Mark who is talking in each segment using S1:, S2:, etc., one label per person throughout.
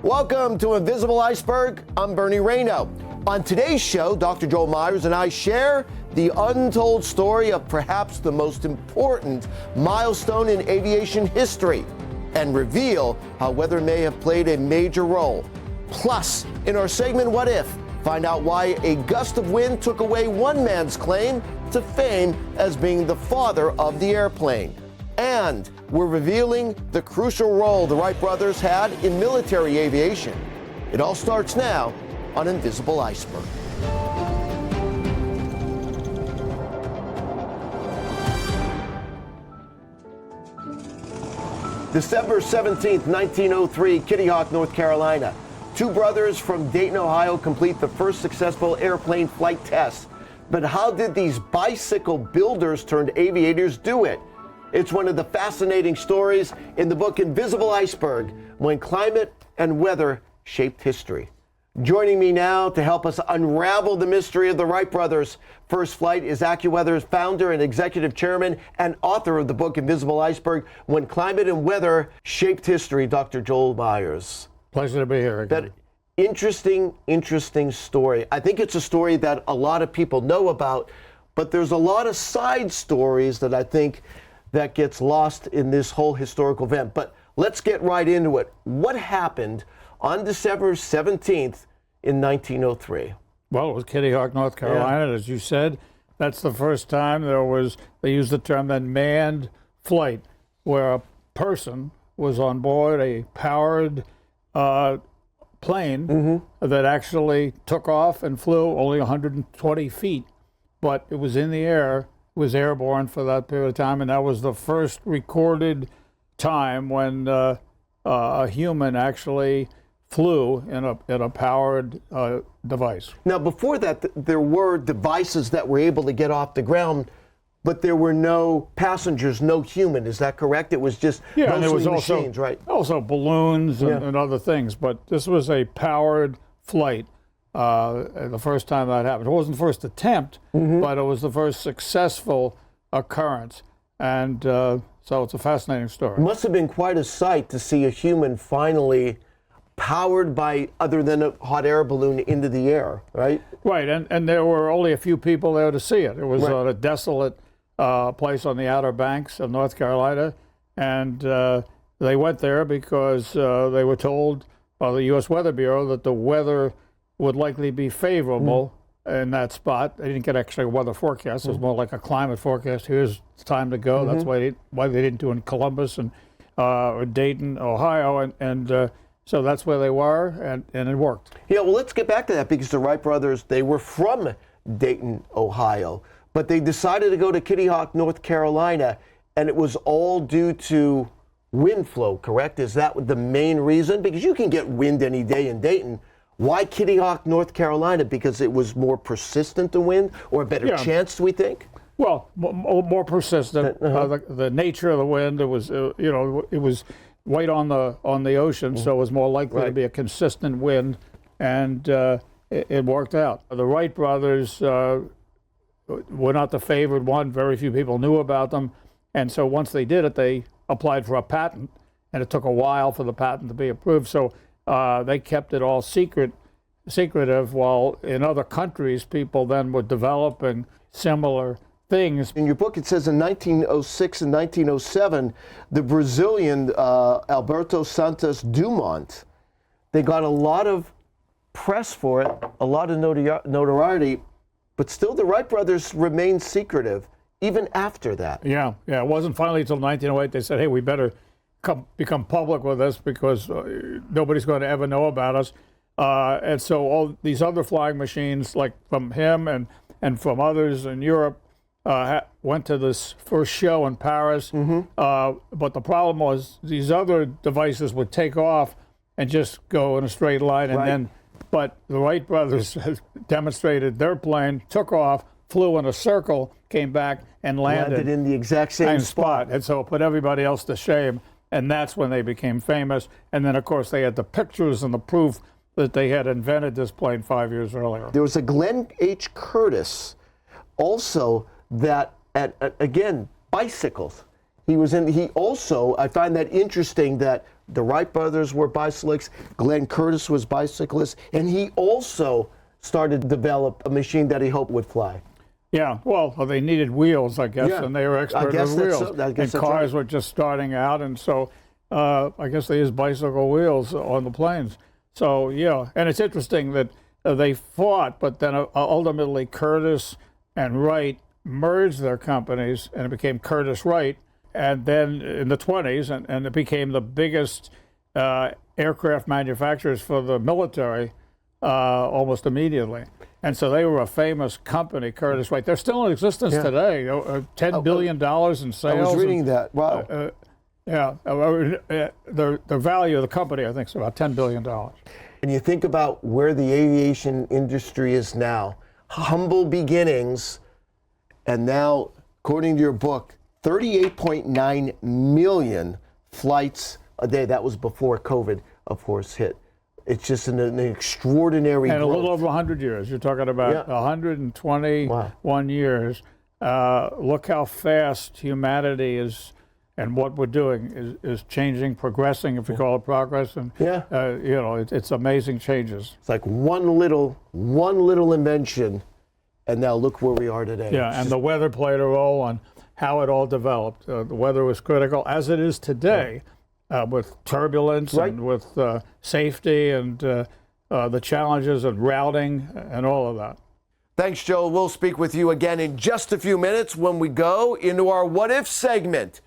S1: Welcome to Invisible Iceberg. I'm Bernie Rayno. On today's show, Dr. Joel Myers and I share the untold story of perhaps the most important milestone in aviation history and reveal how weather may have played a major role. Plus, in our segment, What If? Find out why a gust of wind took away one man's claim to fame as being the father of the airplane. And we're revealing the crucial role the Wright brothers had in military aviation. It all starts now on Invisible Iceberg. December 17th, 1903, Kitty Hawk, North Carolina. Two brothers from Dayton, Ohio complete the first successful airplane flight test. But how did these bicycle builders turned aviators do it? It's one of the fascinating stories in the book Invisible Iceberg, When Climate and Weather Shaped History. Joining me now to help us unravel the mystery of the Wright brothers' first flight is AccuWeather's founder and executive chairman and author of the book Invisible Iceberg, When Climate and Weather Shaped History, Dr. Joel Myers.
S2: Pleasure to be here again.
S1: That interesting story. I think it's a story that a lot of people know about, but there's a lot of side stories that I think that gets lost in this whole historical event. But let's get right into it. What happened on December 17th in 1903?
S2: Well, it was Kitty Hawk, North Carolina, as you said. That's the first time they used the term then manned flight, where a person was on board a powered plane that actually took off and flew only 120 feet, but it was in the air. Was airborne for that period of time, and that was the first recorded time when a human actually flew in a powered device.
S1: Now, before that, there were devices that were able to get off the ground, but there were no passengers, no human. Is that correct? It was just mostly
S2: and there was
S1: machines, right?
S2: Also balloons and other things, but this was a powered flight. The first time that happened. It wasn't the first attempt, but it was the first successful occurrence. And so it's a fascinating story.
S1: It must have been quite a sight to see a human finally powered by other than a hot air balloon into the air, right?
S2: Right, and there were only a few people there to see it. It was a desolate place on the Outer Banks of North Carolina, and they went there because they were told by the U.S. Weather Bureau that the weather would likely be favorable in that spot. They didn't get actually a weather forecast. It was more like a climate forecast. Here's it's time to go. That's why they didn't do it in Columbus and or Dayton, Ohio, and so that's where they were, and it worked.
S1: Yeah, well, let's get back to that because the Wright brothers, they were from Dayton, Ohio, but they decided to go to Kitty Hawk, North Carolina, and it was all due to wind flow, correct? Is that the main reason? Because you can get wind any day in Dayton. Why Kitty Hawk, North Carolina? Because it was more persistent, the wind, or a better chance, do we think?
S2: Well, more persistent. The nature of the wind, it was, it was right on the ocean, so it was more likely to be a consistent wind, and it worked out. The Wright brothers were not the favored one. Very few people knew about them, and so once they did it, they applied for a patent, and it took a while for the patent to be approved. So they kept it all secretive, while in other countries, people then were developing similar things.
S1: In your book, it says in 1906 and 1907, the Brazilian Alberto Santos Dumont, they got a lot of press for it, a lot of notoriety, but still the Wright brothers remained secretive, even after that.
S2: Yeah, it wasn't finally until 1908 they said, hey, we better become public with this because nobody's going to ever know about us. And so all these other flying machines, like from him and from others in Europe, went to this first show in Paris. But the problem was these other devices would take off and just go in a straight line. But the Wright brothers demonstrated their plane, took off, flew in a circle, came back, and landed
S1: in the exact same spot.
S2: And so it put everybody else to shame. And that's when they became famous. And then, of course, they had the pictures and the proof that they had invented this plane 5 years earlier.
S1: There was a Glenn H. Curtis also that, again, bicycles. He also, I find that interesting that the Wright brothers were bicyclists, Glenn Curtis was bicyclist, and he also started to develop a machine that he hoped would fly.
S2: Yeah, well, they needed wheels, I guess, and they were expert with wheels. And cars were just starting out, and so I guess they used bicycle wheels on the planes. So, yeah, and it's interesting that they fought, but then ultimately Curtis and Wright merged their companies, and it became Curtiss-Wright, and then in the 20s, and it became the biggest aircraft manufacturers for the military almost immediately. And so they were a famous company, Curtiss-Wright. They're still in existence today, $10 billion in sales.
S1: I was reading that. Wow.
S2: The value of the company, I think, is about $10 billion.
S1: And you think about where the aviation industry is now, humble beginnings, and now, according to your book, 38.9 million flights a day. That was before COVID, of course, hit. It's just an extraordinary
S2: and
S1: growth.
S2: A little over 100 years. You're talking about 121 years. Look how fast humanity is, and what we're doing is changing, progressing, if we call it progress. And it's amazing changes.
S1: It's like one little invention, and now look where we are today.
S2: Yeah, and the weather played a role on how it all developed. The weather was critical, as it is today. With turbulence and with safety and the challenges and routing and all of that.
S1: Thanks, Joe. We'll speak with you again in just a few minutes when we go into our What If segment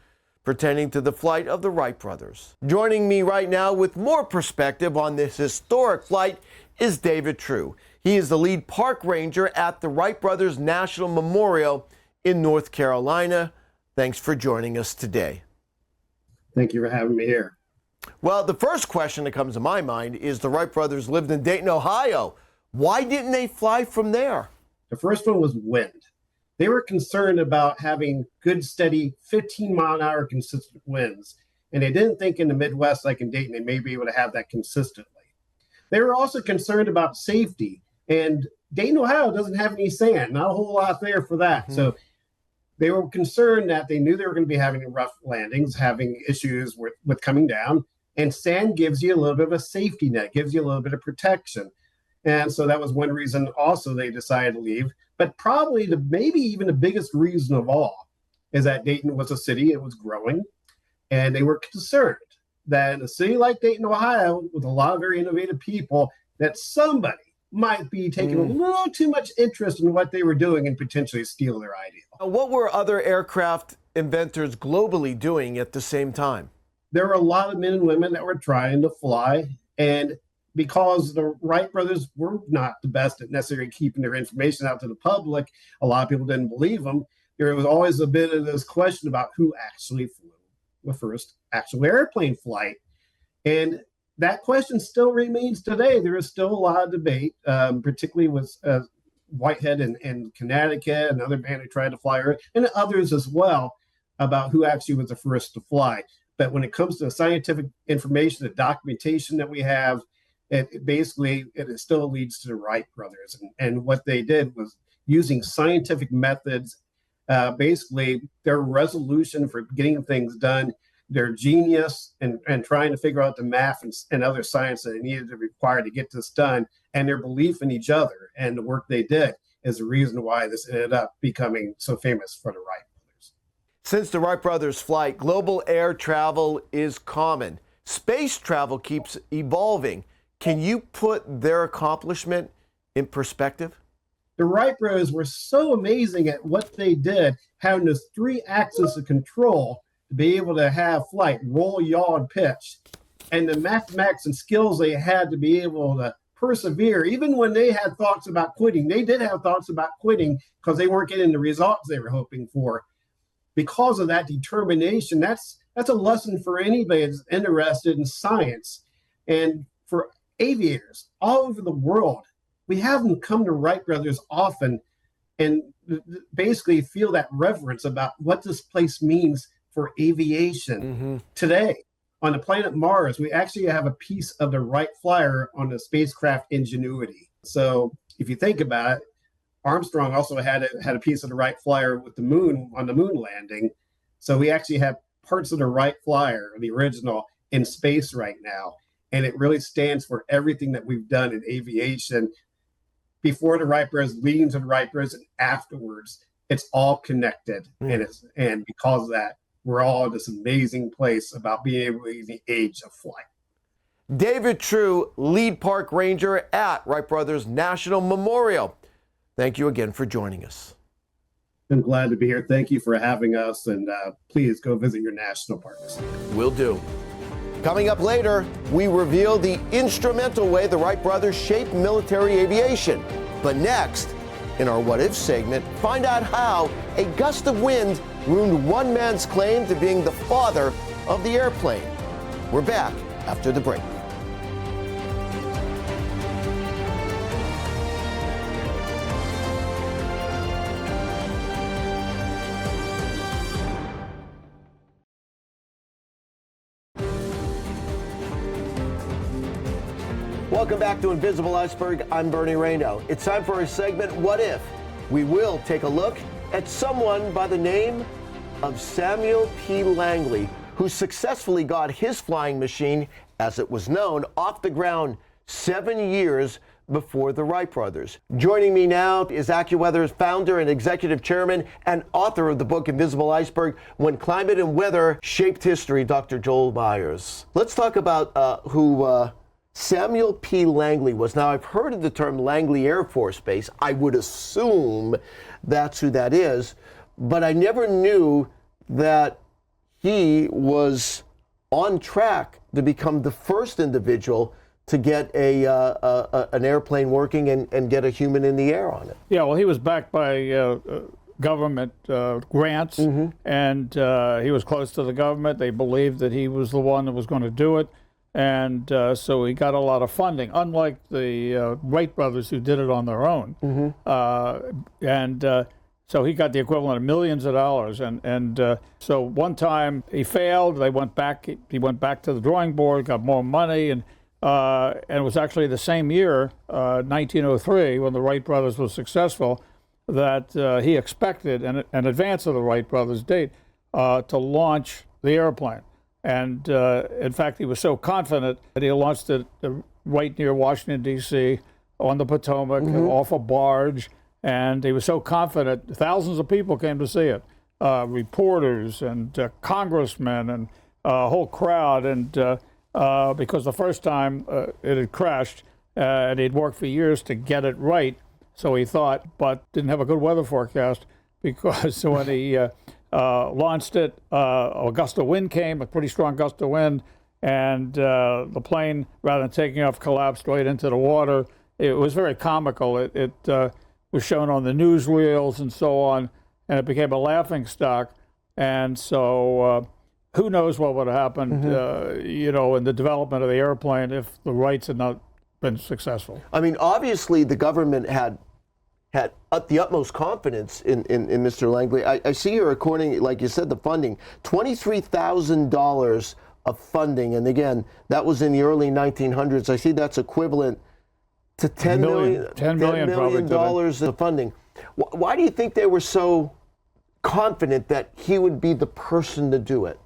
S1: pertaining to the flight of the Wright brothers. Joining me right now with more perspective on this historic flight is David True. He is the lead park ranger at the Wright Brothers National Memorial in North Carolina. Thanks for joining us today.
S3: Thank you for having me here.
S1: Well, the first question that comes to my mind is the Wright brothers lived in Dayton, Ohio. Why didn't they fly from there?
S3: The first one was wind. They were concerned about having good, steady 15-mile-an-hour consistent winds, and they didn't think in the Midwest, like in Dayton, they may be able to have that consistently. They were also concerned about safety, and Dayton, Ohio doesn't have any sand, not a whole lot there for that. Mm-hmm. So they were concerned that they knew they were going to be having rough landings, having issues with coming down, and sand gives you a little bit of a safety net, gives you a little bit of protection. And so that was one reason also they decided to leave. But probably maybe even the biggest reason of all is that Dayton was a city, it was growing, and they were concerned that in a city like Dayton, Ohio, with a lot of very innovative people, that somebody might be taking a little too much interest in what they were doing and potentially steal their idea.
S1: What were other aircraft inventors globally doing at the same time?
S3: There were a lot of men and women that were trying to fly, and because the Wright brothers were not the best at necessarily keeping their information out to the public, a lot of people didn't believe them. There was always a bit of this question about who actually flew the first actual airplane flight. And that question still remains today. There is still a lot of debate, particularly with Whitehead in Connecticut, another man who tried to fly, and others as well, about who actually was the first to fly. But when it comes to the scientific information, the documentation that we have, it still leads to the Wright brothers. And what they did was using scientific methods, basically their resolution for getting things done, their genius and trying to figure out the math and other science that they needed to require to get this done, and their belief in each other and the work they did is the reason why this ended up becoming so famous for the Wright brothers.
S1: Since the Wright brothers' flight, global air travel is common. Space travel keeps evolving. Can you put their accomplishment in perspective?
S3: The Wright brothers were so amazing at what they did, having this 3 axis of control to be able to have flight, roll, yaw, and pitch. And the mathematics and skills they had to be able to persevere, even when they had thoughts about quitting. They did have thoughts about quitting because they weren't getting the results they were hoping for. Because of that determination, that's a lesson for anybody that's interested in science. And for aviators all over the world, we have them come to Wright brothers often and basically feel that reverence about what this place means for aviation. Today. On the planet Mars, we actually have a piece of the Wright flyer on the spacecraft Ingenuity. So if you think about it, Armstrong also had a piece of the Wright flyer with the moon on the moon landing. So we actually have parts of the Wright Flyer, the original, in space right now. And it really stands for everything that we've done in aviation before the Wright brothers, leading to the Wright brothers, and afterwards. It's all connected. And because of that, we're all in this amazing place about being able to the age of flight.
S1: David True, lead park ranger at Wright Brothers National Memorial. Thank you again for joining us.
S3: I'm glad to be here. Thank you for having us, and please go visit your national parks.
S1: Will do. Coming up later, we reveal the instrumental way the Wright brothers shaped military aviation. But next, in our What If segment, find out how a gust of wind ruined one man's claim to being the father of the airplane. We're back after the break. Welcome back to Invisible Iceberg. I'm Bernie Rayno. It's time for our segment, What If? We will take a look at someone by the name of Samuel P. Langley, who successfully got his flying machine, as it was known, off the ground 7 years before the Wright brothers. Joining me now is AccuWeather's founder and executive chairman and author of the book Invisible Iceberg, When Climate and Weather Shaped History, Dr. Joel Myers. Let's talk about who Samuel P. Langley was. Now, I've heard of the term Langley Air Force Base. I would assume that's who that is, but I never knew that he was on track to become the first individual to get an airplane working and get a human in the air on it.
S2: Yeah, well, he was backed by government grants, and he was close to the government. They believed that he was the one that was going to do it. And so he got a lot of funding, unlike the Wright brothers who did it on their own. So he got the equivalent of millions of dollars. And so one time he failed. They went back. He went back to the drawing board, got more money, and it was actually the same year, 1903, when the Wright brothers was successful, that he expected, in advance of the Wright brothers' date, to launch the airplane. And in fact, he was so confident that he launched it right near Washington, D.C., on the Potomac, off a barge. And he was so confident, thousands of people came to see it, reporters and congressmen and a whole crowd. And because the first time it had crashed, and he'd worked for years to get it right, so he thought, but didn't have a good weather forecast, because when he launched it, a gust of wind came, a pretty strong gust of wind, and the plane, rather than taking off, collapsed right into the water. It was very comical. It was shown on the newsreels and so on, and it became a laughing stock. And so who knows what would have happened, in the development of the airplane if the Wrights had not been successful.
S1: I mean, obviously the government had the utmost confidence in Mr. Langley. I see here, according, like you said, the funding, $23,000 of funding. And again, that was in the early 1900s. I see that's equivalent to $10 million dollars of funding. Why do you think they were so confident that he would be the person to do it?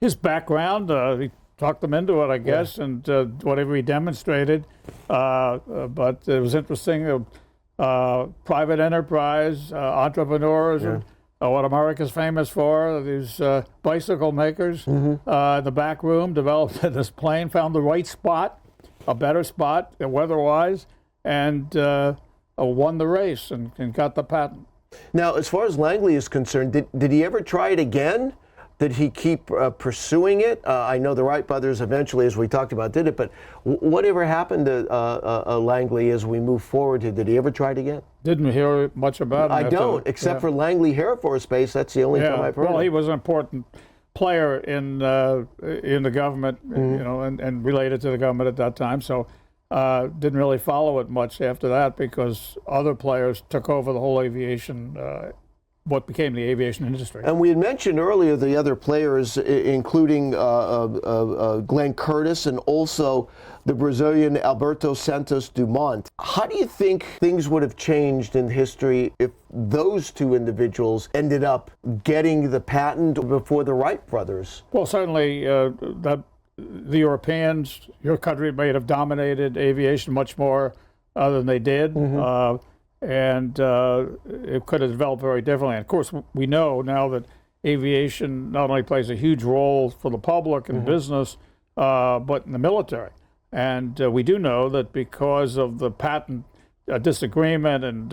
S2: His background, he talked them into it, I guess, and whatever he demonstrated. But it was interesting. Private enterprise, entrepreneurs, and what America's famous for, these bicycle makers. The back room developed this plane, found the right spot, a better spot weather-wise, and won the race and got the patent.
S1: Now, as far as Langley is concerned, did he ever try it again? Did he keep pursuing it? I know the Wright brothers eventually, as we talked about, did it, but whatever happened to Langley as we move forward? Did he ever try it again?
S2: Didn't hear much about him.
S1: I don't, except for Langley Air Force Base. That's the only time I've heard of it.
S2: He was an important player in the government, and related to the government at that time. So didn't really follow it much after that, because other players took over the whole aviation what became the aviation industry.
S1: And we had mentioned earlier the other players, including Glenn Curtiss and also the Brazilian Alberto Santos Dumont. How do you think things would have changed in history if those two individuals ended up getting the patent before the Wright brothers?
S2: Well, certainly the Europeans, your country may have dominated aviation much more than they did. And it could have developed very differently. And of course, we know now that aviation not only plays a huge role for the public and business, but in the military. And we do know that because of the patent disagreement and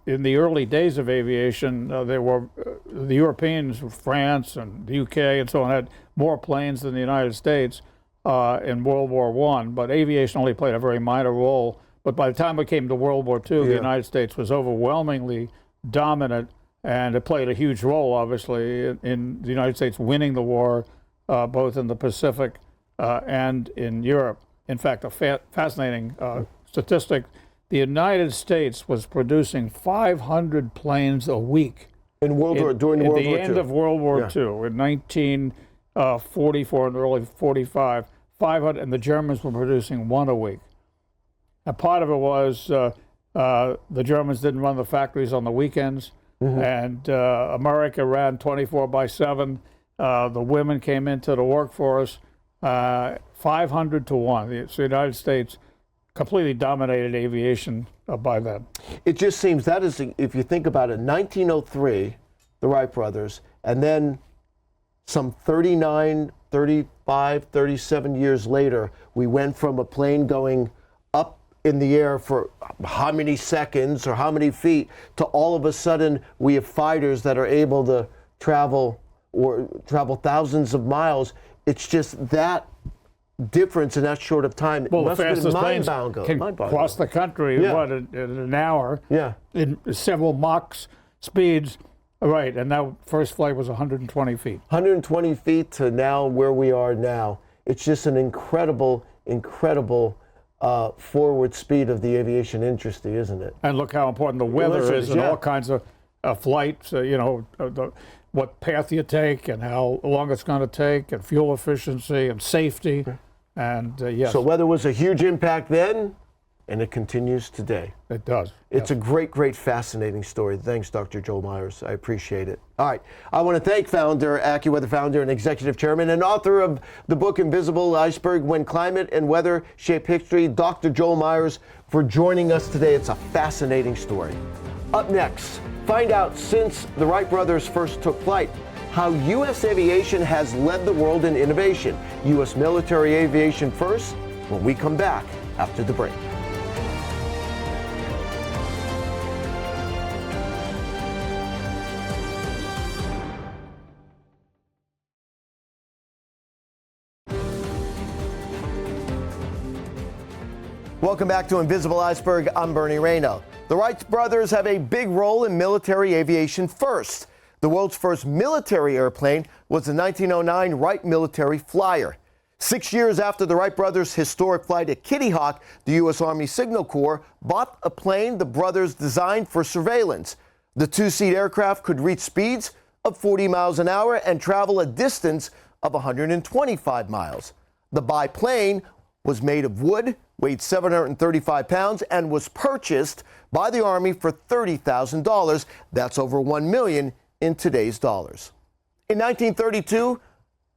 S2: in the early days of aviation, there were the Europeans, France and the UK and so on, had more planes than the United States in World War I. But aviation only played a very minor role. But by the time it came to World War II, the United States was overwhelmingly dominant, and it played a huge role, obviously, in the United States winning the war, both in the Pacific and in Europe. In fact, a fascinating statistic, the United States was producing 500 planes a week.
S1: During World War II?
S2: At the end of World War II, in 1944 and early 45, 500, and the Germans were producing one a week. And part of it was the Germans didn't run the factories on the weekends, and America ran 24/7. The women came into the workforce 500 to 1. So the United States completely dominated aviation by then.
S1: It just seems that is, if you think about it, 1903, the Wright brothers, and then some 39, 35, 37 years later, we went from a plane going up in the air for how many seconds or how many feet to all of a sudden we have fighters that are able to travel thousands of miles. It's just that difference in that short of time.
S2: Well,
S1: it
S2: the
S1: must
S2: fastest
S1: have been
S2: planes can cross the country in an hour, in several Mach speeds. Right, and that first flight was 120 feet.
S1: 120 feet to now where we are now. It's just an incredible forward speed of the aviation industry, isn't it?
S2: And look how important the weather is in all kinds of flights, what path you take and how long it's going to take and fuel efficiency and safety. And yes.
S1: So weather was a huge impact then, and it continues today.
S2: It does.
S1: It's a great, fascinating story. Thanks, Dr. Joel Myers. I appreciate it. All right. I want to thank AccuWeather founder and executive chairman and author of the book Invisible Iceberg, When Climate and Weather Shape History, Dr. Joel Myers, for joining us today. It's a fascinating story. Up next, find out since the Wright brothers first took flight, how U.S. aviation has led the world in innovation. U.S. military aviation first, when we come back after the break. Welcome back to Invisible Iceberg. I'm Bernie Rayno. The Wright brothers have a big role in military aviation first. The world's first military airplane was the 1909 Wright Military Flyer. 6 years after the Wright brothers' historic flight at Kitty Hawk, the U.S. Army Signal Corps bought a plane the brothers designed for surveillance. The two-seat aircraft could reach speeds of 40 miles an hour and travel a distance of 125 miles. The biplane was made of wood, weighed 735 pounds, and was purchased by the Army for $30,000. That's over $1 million in today's dollars. In 1932,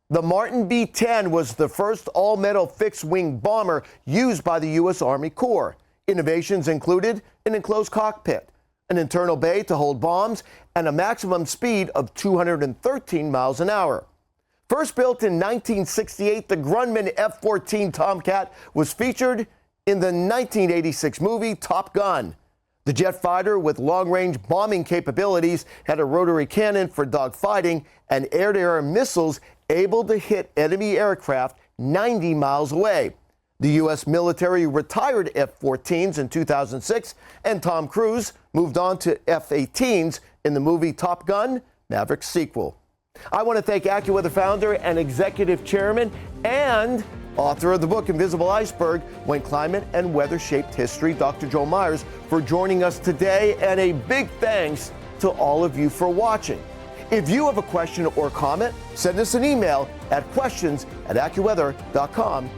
S1: the Martin B-10 was the first all-metal fixed-wing bomber used by the U.S. Army Corps. Innovations included an enclosed cockpit, an internal bay to hold bombs, and a maximum speed of 213 miles an hour. First built in 1968, the Grumman F-14 Tomcat was featured in the 1986 movie Top Gun. The jet fighter, with long-range bombing capabilities, had a rotary cannon for dogfighting and air-to-air missiles able to hit enemy aircraft 90 miles away. The U.S. military retired F-14s in 2006, and Tom Cruise moved on to F-18s in the movie Top Gun: Maverick sequel. I want to thank AccuWeather founder and executive chairman and author of the book Invisible Iceberg, When Climate and Weather Shaped History, Dr. Joe Myers, for joining us today, and a big thanks to all of you for watching. If you have a question or comment, send us an email at questions@AccuWeather.com.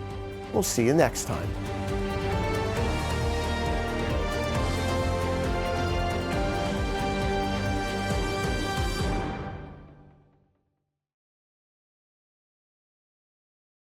S1: We'll see you next time.